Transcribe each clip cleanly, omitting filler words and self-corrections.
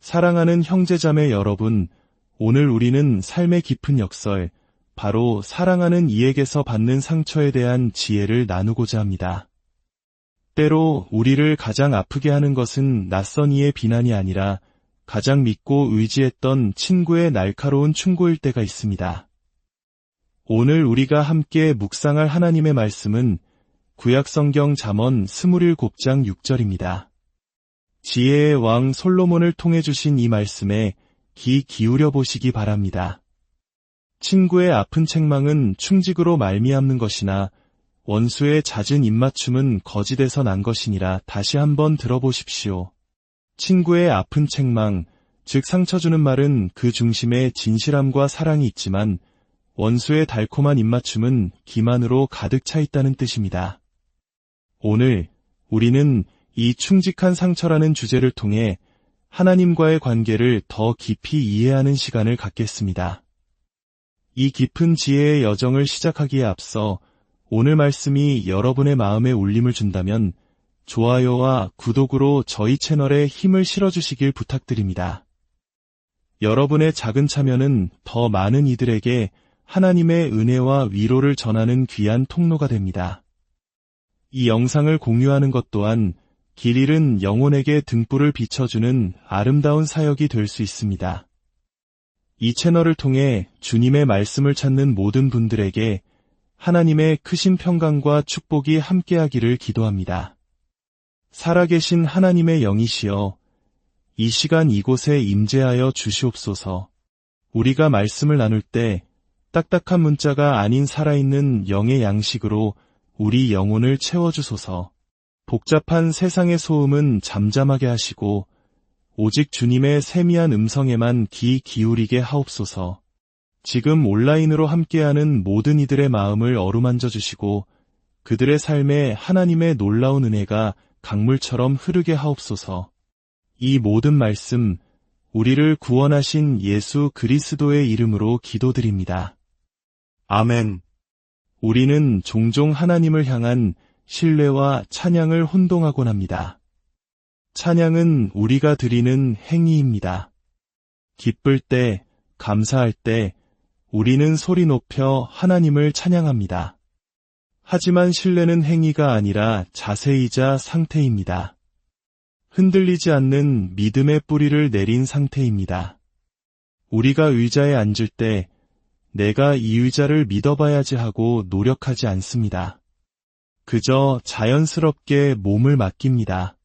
사랑하는 형제자매 여러분, 오늘 우리는 삶의 깊은 역설, 바로 사랑하는 이에게서 받는 상처에 대한 지혜를 나누고자 합니다. 때로 우리를 가장 아프게 하는 것은 낯선 이의 비난이 아니라 가장 믿고 의지했던 친구의 날카로운 충고일 때가 있습니다. 오늘 우리가 함께 묵상할 하나님의 말씀은 구약성경 잠언 27장 6절입니다. 지혜의 왕 솔로몬을 통해 주신 이 말씀에 귀 기울여 보시기 바랍니다. 친구의 아픈 책망은 충직으로 말미암는 것이나 원수의 잦은 입맞춤은 거짓에서 난 것이니라. 다시 한번 들어보십시오. 친구의 아픈 책망, 즉 상처 주는 말은 그 중심에 진실함과 사랑이 있지만 원수의 달콤한 입맞춤은 기만으로 가득 차 있다는 뜻입니다. 오늘 우리는 이 충직한 상처라는 주제를 통해 하나님과의 관계를 더 깊이 이해하는 시간을 갖겠습니다. 이 깊은 지혜의 여정을 시작하기에 앞서 오늘 말씀이 여러분의 마음에 울림을 준다면 좋아요와 구독으로 저희 채널에 힘을 실어주시길 부탁드립니다. 여러분의 작은 참여는 더 많은 이들에게 하나님의 은혜와 위로를 전하는 귀한 통로가 됩니다. 이 영상을 공유하는 것 또한 길 잃은 영혼에게 등불을 비춰주는 아름다운 사역이 될 수 있습니다. 이 채널을 통해 주님의 말씀을 찾는 모든 분들에게 하나님의 크신 평강과 축복이 함께하기를 기도합니다. 살아계신 하나님의 영이시여, 이 시간 이곳에 임재하여 주시옵소서. 우리가 말씀을 나눌 때 딱딱한 문자가 아닌 살아있는 영의 양식으로 우리 영혼을 채워주소서. 복잡한 세상의 소음은 잠잠하게 하시고 오직 주님의 세미한 음성에만 귀 기울이게 하옵소서. 지금 온라인으로 함께하는 모든 이들의 마음을 어루만져 주시고 그들의 삶에 하나님의 놀라운 은혜가 강물처럼 흐르게 하옵소서. 이 모든 말씀, 우리를 구원하신 예수 그리스도의 이름으로 기도드립니다. 아멘. 우리는 종종 하나님을 향한 신뢰와 찬양을 혼동하곤 합니다. 찬양은 우리가 드리는 행위입니다. 기쁠 때, 감사할 때 우리는 소리 높여 하나님을 찬양합니다. 하지만 신뢰는 행위가 아니라 자세이자 상태입니다. 흔들리지 않는 믿음의 뿌리를 내린 상태입니다. 우리가 의자에 앉을 때 내가 이 의자를 믿어봐야지 하고 노력하지 않습니다. 그저 자연스럽게 몸을 맡깁니다.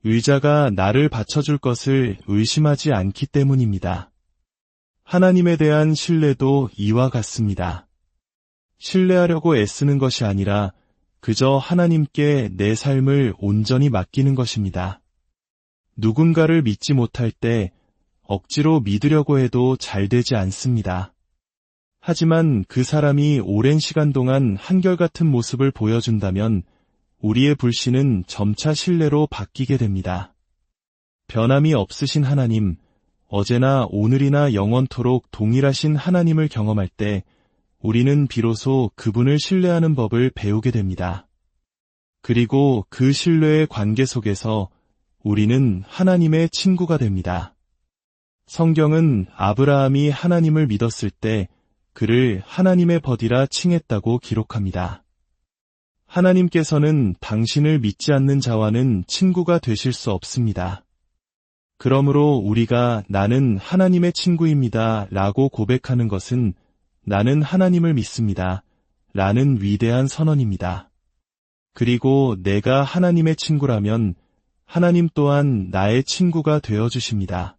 의자가 나를 받쳐줄 것을 의심하지 않기 때문입니다. 하나님에 대한 신뢰도 이와 같습니다. 신뢰하려고 애쓰는 것이 아니라 그저 하나님께 내 삶을 온전히 맡기는 것입니다. 누군가를 믿지 못할 때 억지로 믿으려고 해도 잘 되지 않습니다. 하지만 그 사람이 오랜 시간 동안 한결같은 모습을 보여준다면 우리의 불신은 점차 신뢰로 바뀌게 됩니다. 변함이 없으신 하나님, 어제나 오늘이나 영원토록 동일하신 하나님을 경험할 때 우리는 비로소 그분을 신뢰하는 법을 배우게 됩니다. 그리고 그 신뢰의 관계 속에서 우리는 하나님의 친구가 됩니다. 성경은 아브라함이 하나님을 믿었을 때 그를 하나님의 벗이라 칭했다고 기록합니다. 하나님께서는 당신을 믿지 않는 자와는 친구가 되실 수 없습니다. 그러므로 우리가 나는 하나님의 친구입니다 라고 고백하는 것은 나는 하나님을 믿습니다 라는 위대한 선언입니다. 그리고 내가 하나님의 친구라면 하나님 또한 나의 친구가 되어주십니다.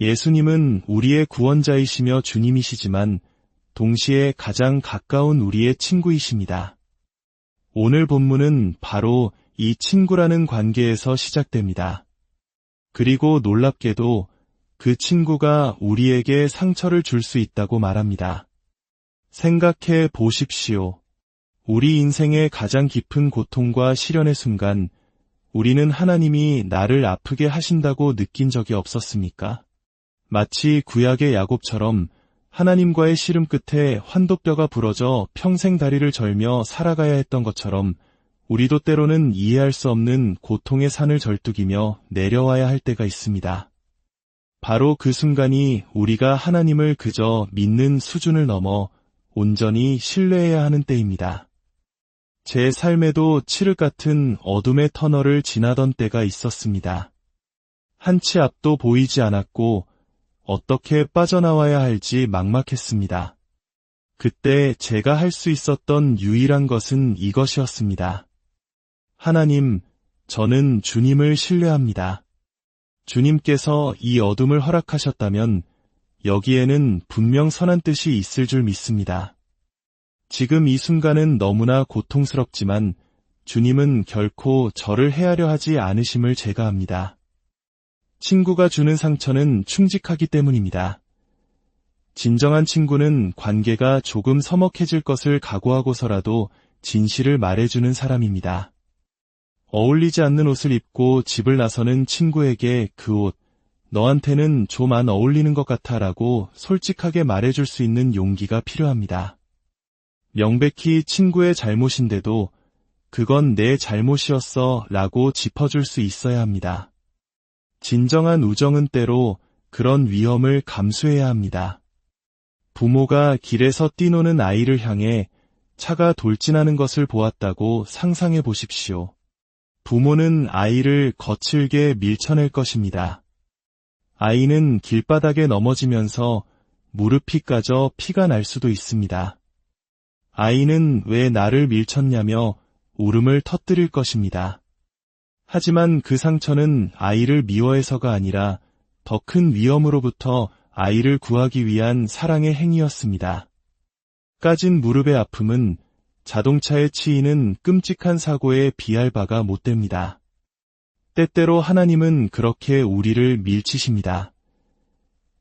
예수님은 우리의 구원자이시며 주님이시지만 동시에 가장 가까운 우리의 친구이십니다. 오늘 본문은 바로 이 친구라는 관계에서 시작됩니다. 그리고 놀랍게도 그 친구가 우리에게 상처를 줄 수 있다고 말합니다. 생각해 보십시오. 우리 인생의 가장 깊은 고통과 시련의 순간 우리는 하나님이 나를 아프게 하신다고 느낀 적이 없었습니까? 마치 구약의 야곱처럼 하나님과의 씨름 끝에 환도뼈가 부러져 평생 다리를 절며 살아가야 했던 것처럼 우리도 때로는 이해할 수 없는 고통의 산을 절뚝이며 내려와야 할 때가 있습니다. 바로 그 순간이 우리가 하나님을 그저 믿는 수준을 넘어 온전히 신뢰해야 하는 때입니다. 제 삶에도 칠흑 같은 어둠의 터널을 지나던 때가 있었습니다. 한치 앞도 보이지 않았고 어떻게 빠져나와야 할지 막막했습니다. 그때 제가 할 수 있었던 유일한 것은 이것이었습니다. 하나님, 저는 주님을 신뢰합니다. 주님께서 이 어둠을 허락하셨다면 여기에는 분명 선한 뜻이 있을 줄 믿습니다. 지금 이 순간은 너무나 고통스럽지만 주님은 결코 저를 해하려 하지 않으심을 제가 압니다. 친구가 주는 상처는 충직하기 때문입니다. 진정한 친구는 관계가 조금 서먹해질 것을 각오하고서라도 진실을 말해주는 사람입니다. 어울리지 않는 옷을 입고 집을 나서는 친구에게 그 옷, 너한테는 좀 안 어울리는 것 같아 라고 솔직하게 말해줄 수 있는 용기가 필요합니다. 명백히 친구의 잘못인데도 그건 내 잘못이었어 라고 짚어줄 수 있어야 합니다. 진정한 우정은 때로 그런 위험을 감수해야 합니다. 부모가 길에서 뛰노는 아이를 향해 차가 돌진하는 것을 보았다고 상상해 보십시오. 부모는 아이를 거칠게 밀쳐낼 것입니다. 아이는 길바닥에 넘어지면서 무릎이 까져 피가 날 수도 있습니다. 아이는 왜 나를 밀쳤냐며 울음을 터뜨릴 것입니다. 하지만 그 상처는 아이를 미워해서가 아니라 더 큰 위험으로부터 아이를 구하기 위한 사랑의 행위였습니다. 까진 무릎의 아픔은 자동차에 치이는 끔찍한 사고에 비할 바가 못 됩니다. 때때로 하나님은 그렇게 우리를 밀치십니다.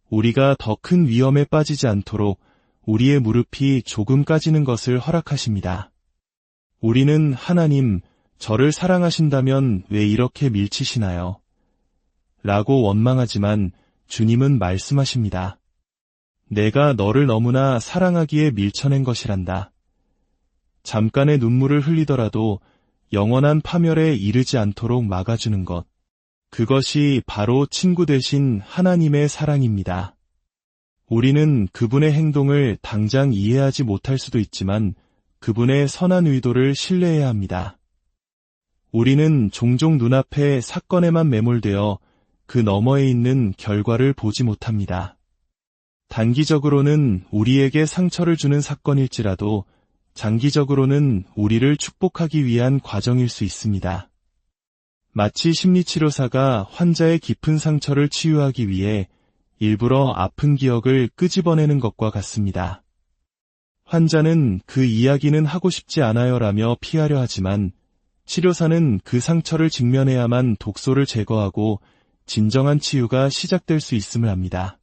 우리가 더 큰 위험에 빠지지 않도록 우리의 무릎이 조금 까지는 것을 허락하십니다. 우리는 하나님, 저를 사랑하신다면 왜 이렇게 밀치시나요? 라고 원망하지만 주님은 말씀하십니다. 내가 너를 너무나 사랑하기에 밀쳐낸 것이란다. 잠깐의 눈물을 흘리더라도 영원한 파멸에 이르지 않도록 막아주는 것. 그것이 바로 친구 되신 하나님의 사랑입니다. 우리는 그분의 행동을 당장 이해하지 못할 수도 있지만 그분의 선한 의도를 신뢰해야 합니다. 우리는 종종 눈앞의 사건에만 매몰되어 그 너머에 있는 결과를 보지 못합니다. 단기적으로는 우리에게 상처를 주는 사건일지라도 장기적으로는 우리를 축복하기 위한 과정일 수 있습니다. 마치 심리치료사가 환자의 깊은 상처를 치유하기 위해 일부러 아픈 기억을 끄집어내는 것과 같습니다. 환자는 그 이야기는 하고 싶지 않아요 라며 피하려 하지만 치료사는 그 상처를 직면해야만 독소를 제거하고 진정한 치유가 시작될 수 있음을 압니다.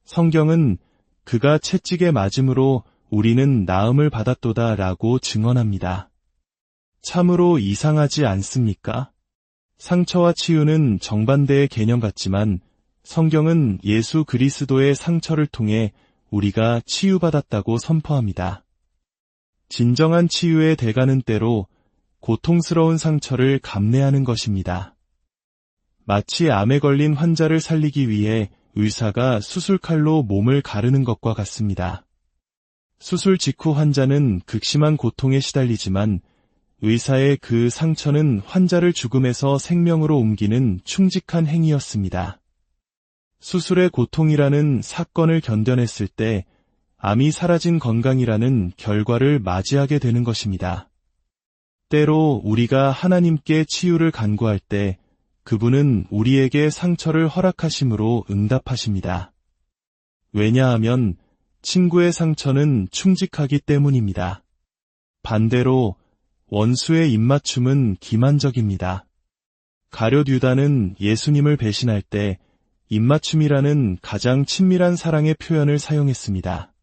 성경은 그가 채찍에 맞음으로 우리는 나음을 받았도다 라고 증언합니다. 참으로 이상하지 않습니까? 상처와 치유는 정반대의 개념 같지만 성경은 예수 그리스도의 상처를 통해 우리가 치유받았다고 선포합니다. 진정한 치유의 대가는 때로 고통스러운 상처를 감내하는 것입니다. 마치 암에 걸린 환자를 살리기 위해 의사가 수술칼로 몸을 가르는 것과 같습니다. 수술 직후 환자는 극심한 고통에 시달리지만 의사의 그 상처는 환자를 죽음에서 생명으로 옮기는 충직한 행위였습니다. 수술의 고통이라는 사건을 견뎌냈을 때 암이 사라진 건강이라는 결과를 맞이하게 되는 것입니다. 때로 우리가 하나님께 치유를 간구할 때 그분은 우리에게 상처를 허락하심으로 응답하십니다. 왜냐하면 친구의 상처는 충직하기 때문입니다. 반대로 원수의 입맞춤은 기만적입니다. 가룟 유다는 예수님을 배신할 때 입맞춤이라는 가장 친밀한 사랑의 표현을 사용했습니다.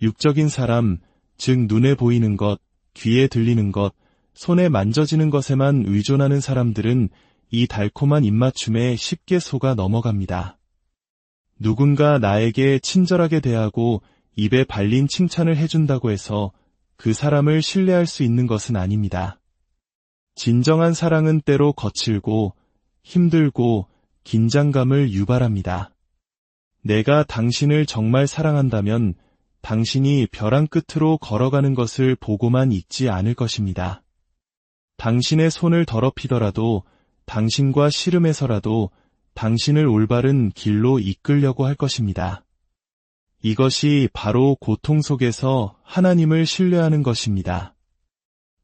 육적인 사람, 즉 눈에 보이는 것, 귀에 들리는 것, 손에 만져지는 것에만 의존하는 사람들은 이 달콤한 입맞춤에 쉽게 속아 넘어갑니다. 누군가 나에게 친절하게 대하고 입에 발린 칭찬을 해준다고 해서 그 사람을 신뢰할 수 있는 것은 아닙니다. 진정한 사랑은 때로 거칠고 힘들고 긴장감을 유발합니다. 내가 당신을 정말 사랑한다면 당신이 벼랑 끝으로 걸어가는 것을 보고만 있지 않을 것입니다. 당신의 손을 더럽히더라도 당신과 씨름해서라도 당신을 올바른 길로 이끌려고 할 것입니다. 이것이 바로 고통 속에서 하나님을 신뢰하는 것입니다.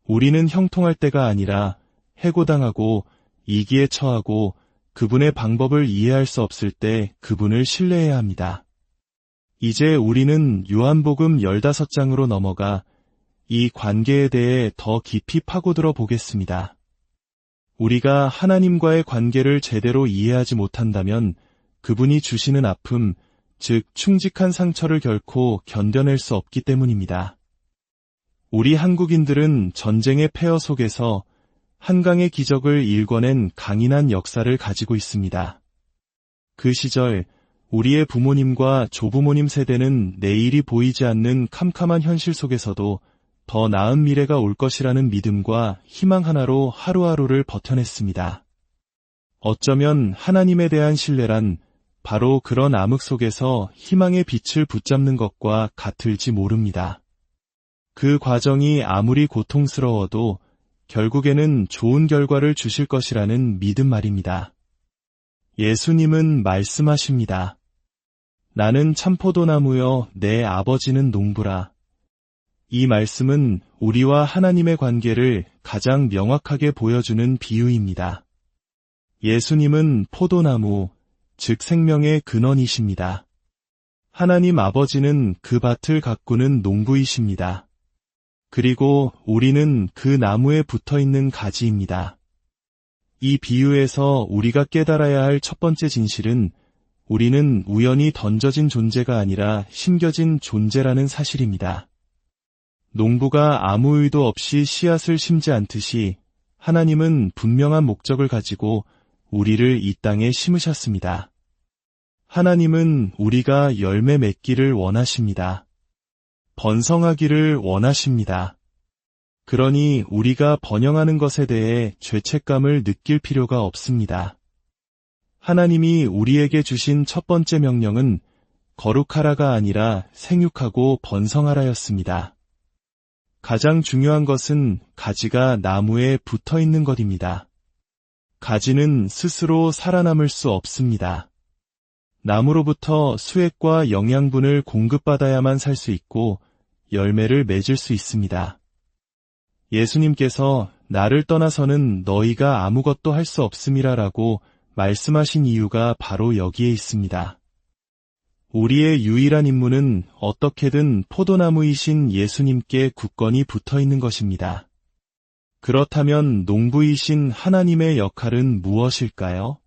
우리는 형통할 때가 아니라 해고당하고 이기에 처하고 그분의 방법을 이해할 수 없을 때 그분을 신뢰해야 합니다. 이제 우리는 요한복음 15장으로 넘어가 이 관계에 대해 더 깊이 파고들어 보겠습니다. 우리가 하나님과의 관계를 제대로 이해하지 못한다면 그분이 주시는 아픔, 즉 충직한 상처를 결코 견뎌낼 수 없기 때문입니다. 우리 한국인들은 전쟁의 폐허 속에서 한강의 기적을 일궈낸 강인한 역사를 가지고 있습니다. 그 시절 우리의 부모님과 조부모님 세대는 내일이 보이지 않는 캄캄한 현실 속에서도 더 나은 미래가 올 것이라는 믿음과 희망 하나로 하루하루를 버텨냈습니다. 어쩌면 하나님에 대한 신뢰란 바로 그런 암흑 속에서 희망의 빛을 붙잡는 것과 같을지 모릅니다. 그 과정이 아무리 고통스러워도 결국에는 좋은 결과를 주실 것이라는 믿음 말입니다. 예수님은 말씀하십니다. 나는 참포도나무여 내 아버지는 농부라. 이 말씀은 우리와 하나님의 관계를 가장 명확하게 보여주는 비유입니다. 예수님은 포도나무, 즉 생명의 근원이십니다. 하나님 아버지는 그 밭을 가꾸는 농부이십니다. 그리고 우리는 그 나무에 붙어있는 가지입니다. 이 비유에서 우리가 깨달아야 할 첫 번째 진실은 우리는 우연히 던져진 존재가 아니라 심겨진 존재라는 사실입니다. 농부가 아무 의도 없이 씨앗을 심지 않듯이 하나님은 분명한 목적을 가지고 우리를 이 땅에 심으셨습니다. 하나님은 우리가 열매 맺기를 원하십니다. 번성하기를 원하십니다. 그러니 우리가 번영하는 것에 대해 죄책감을 느낄 필요가 없습니다. 하나님이 우리에게 주신 첫 번째 명령은 거룩하라가 아니라 생육하고 번성하라였습니다. 가장 중요한 것은 가지가 나무에 붙어 있는 것입니다. 가지는 스스로 살아남을 수 없습니다. 나무로부터 수액과 영양분을 공급받아야만 살 수 있고 열매를 맺을 수 있습니다. 예수님께서 나를 떠나서는 너희가 아무것도 할 수 없음이라라고 말씀하신 이유가 바로 여기에 있습니다. 우리의 유일한 임무는 어떻게든 포도나무이신 예수님께 굳건히 붙어 있는 것입니다. 그렇다면 농부이신 하나님의 역할은 무엇일까요?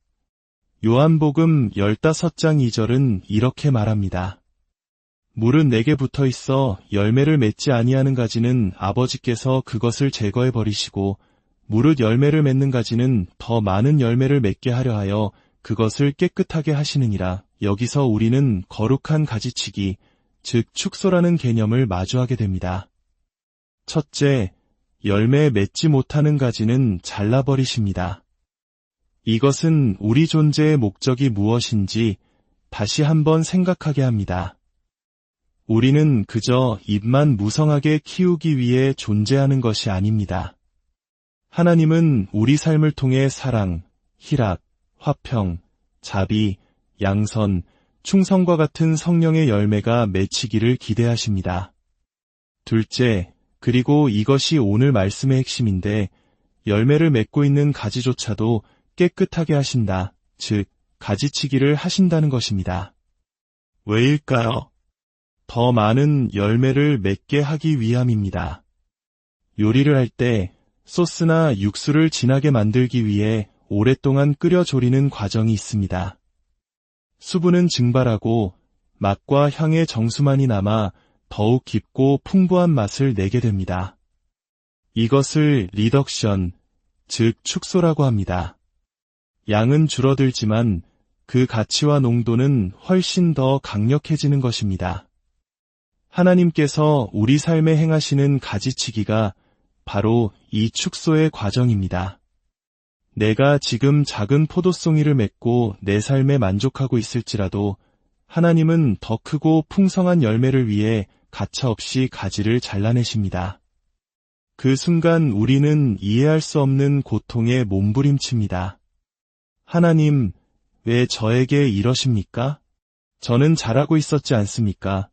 요한복음 15장 2절은 이렇게 말합니다. 물은 내게 붙어 있어 열매를 맺지 아니하는 가지는 아버지께서 그것을 제거해 버리시고 무릇 열매를 맺는 가지는 더 많은 열매를 맺게 하려 하여 그것을 깨끗하게 하시느니라. 여기서 우리는 거룩한 가지치기, 즉 축소라는 개념을 마주하게 됩니다. 첫째, 열매 맺지 못하는 가지는 잘라버리십니다. 이것은 우리 존재의 목적이 무엇인지 다시 한번 생각하게 합니다. 우리는 그저 입만 무성하게 키우기 위해 존재하는 것이 아닙니다. 하나님은 우리 삶을 통해 사랑, 희락, 화평, 자비, 양선, 충성과 같은 성령의 열매가 맺히기를 기대하십니다. 둘째, 그리고 이것이 오늘 말씀의 핵심인데 열매를 맺고 있는 가지조차도 깨끗하게 하신다, 즉 가지치기를 하신다는 것입니다. 왜일까요? 더 많은 열매를 맺게 하기 위함입니다. 요리를 할 때 소스나 육수를 진하게 만들기 위해 오랫동안 끓여 조리는 과정이 있습니다. 수분은 증발하고 맛과 향의 정수만이 남아 더욱 깊고 풍부한 맛을 내게 됩니다. 이것을 리덕션, 즉 축소라고 합니다. 양은 줄어들지만 그 가치와 농도는 훨씬 더 강력해지는 것입니다. 하나님께서 우리 삶에 행하시는 가지치기가 바로 이 축소의 과정입니다. 내가 지금 작은 포도송이를 맺고 내 삶에 만족하고 있을지라도 하나님은 더 크고 풍성한 열매를 위해 가차없이 가지를 잘라내십니다. 그 순간 우리는 이해할 수 없는 고통에 몸부림칩니다. 하나님, 왜 저에게 이러십니까? 저는 잘하고 있었지 않습니까?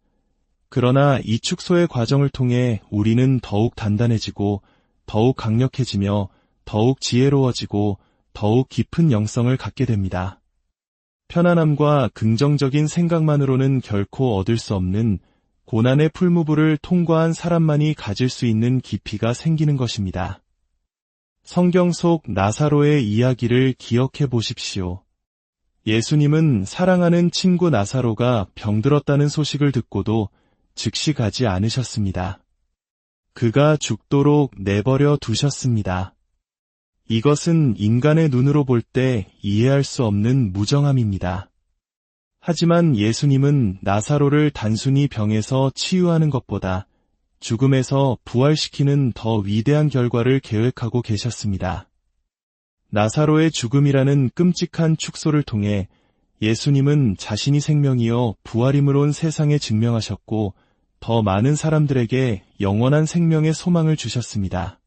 그러나 이 축소의 과정을 통해 우리는 더욱 단단해지고 더욱 강력해지며 더욱 지혜로워지고 더욱 깊은 영성을 갖게 됩니다. 편안함과 긍정적인 생각만으로는 결코 얻을 수 없는 고난의 풀무불을 통과한 사람만이 가질 수 있는 깊이가 생기는 것입니다. 성경 속 나사로의 이야기를 기억해 보십시오. 예수님은 사랑하는 친구 나사로가 병들었다는 소식을 듣고도 즉시 가지 않으셨습니다. 그가 죽도록 내버려 두셨습니다. 이것은 인간의 눈으로 볼 때 이해할 수 없는 무정함입니다. 하지만 예수님은 나사로를 단순히 병에서 치유하는 것보다 죽음에서 부활시키는 더 위대한 결과를 계획하고 계셨습니다. 나사로의 죽음이라는 끔찍한 축소를 통해 예수님은 자신이 생명이요 부활임으로 온 세상에 증명하셨고 더 많은 사람들에게 영원한 생명의 소망을 주셨습니다.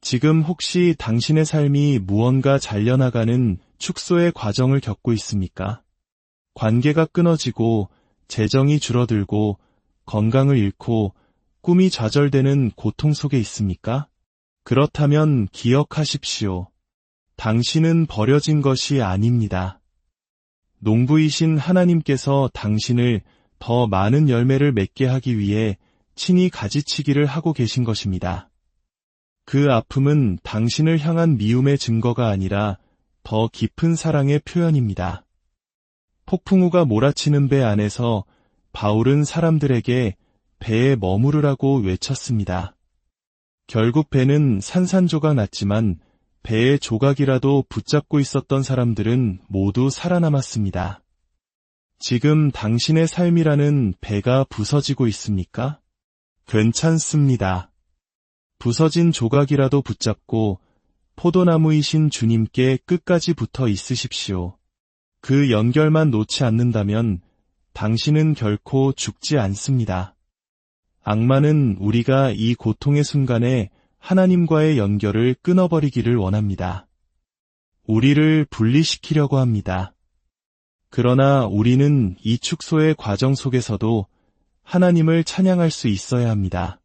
지금 혹시 당신의 삶이 무언가 잘려나가는 축소의 과정을 겪고 있습니까? 관계가 끊어지고 재정이 줄어들고 건강을 잃고 꿈이 좌절되는 고통 속에 있습니까? 그렇다면 기억하십시오. 당신은 버려진 것이 아닙니다. 농부이신 하나님께서 당신을 더 많은 열매를 맺게 하기 위해 친히 가지치기를 하고 계신 것입니다. 그 아픔은 당신을 향한 미움의 증거가 아니라 더 깊은 사랑의 표현입니다. 폭풍우가 몰아치는 배 안에서 바울은 사람들에게 배에 머무르라고 외쳤습니다. 결국 배는 산산조각 났지만 배의 조각이라도 붙잡고 있었던 사람들은 모두 살아남았습니다. 지금 당신의 삶이라는 배가 부서지고 있습니까? 괜찮습니다. 부서진 조각이라도 붙잡고 포도나무이신 주님께 끝까지 붙어 있으십시오. 그 연결만 놓지 않는다면 당신은 결코 죽지 않습니다. 악마는 우리가 이 고통의 순간에 하나님과의 연결을 끊어버리기를 원합니다. 우리를 분리시키려고 합니다. 그러나 우리는 이 축소의 과정 속에서도 하나님을 찬양할 수 있어야 합니다.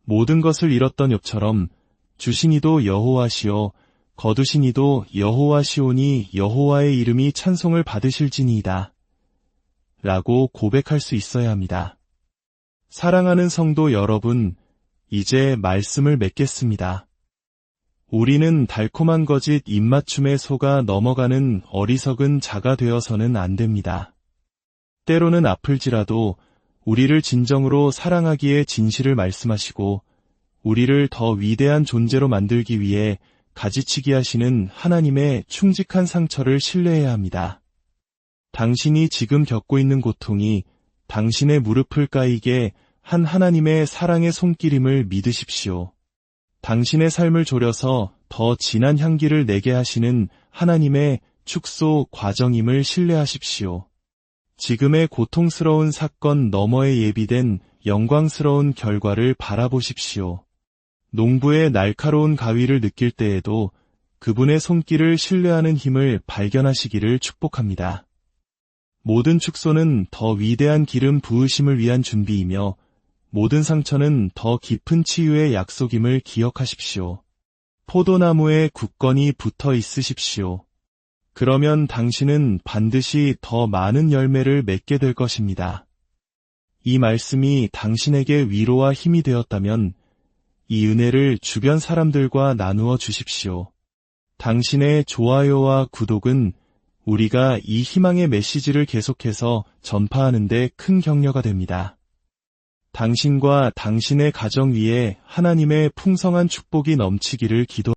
모든 것을 잃었던 욥처럼 주신 이도 여호와시오 거두신 이도 여호와시오니 여호와의 이름이 찬송을 받으실지니이다 라고 고백할 수 있어야 합니다. 사랑하는 성도 여러분, 이제 말씀을 맺겠습니다. 우리는 달콤한 거짓 입맞춤에 속아 넘어가는 어리석은 자가 되어서는 안 됩니다. 때로는 아플지라도 우리를 진정으로 사랑하기에 진실을 말씀하시고 우리를 더 위대한 존재로 만들기 위해 가지치기 하시는 하나님의 충직한 상처를 신뢰해야 합니다. 당신이 지금 겪고 있는 고통이 당신의 무릎을 까이게 한 하나님의 사랑의 손길임을 믿으십시오. 당신의 삶을 졸여서 더 진한 향기를 내게 하시는 하나님의 축소 과정임을 신뢰하십시오. 지금의 고통스러운 사건 너머에 예비된 영광스러운 결과를 바라보십시오. 농부의 날카로운 가위를 느낄 때에도 그분의 손길을 신뢰하는 힘을 발견하시기를 축복합니다. 모든 축소는 더 위대한 기름 부으심을 위한 준비이며 모든 상처는 더 깊은 치유의 약속임을 기억하십시오. 포도나무에 굳건히 붙어 있으십시오. 그러면 당신은 반드시 더 많은 열매를 맺게 될 것입니다. 이 말씀이 당신에게 위로와 힘이 되었다면 이 은혜를 주변 사람들과 나누어 주십시오. 당신의 좋아요와 구독은 우리가 이 희망의 메시지를 계속해서 전파하는 데 큰 격려가 됩니다. 당신과 당신의 가정 위에 하나님의 풍성한 축복이 넘치기를 기도합니다.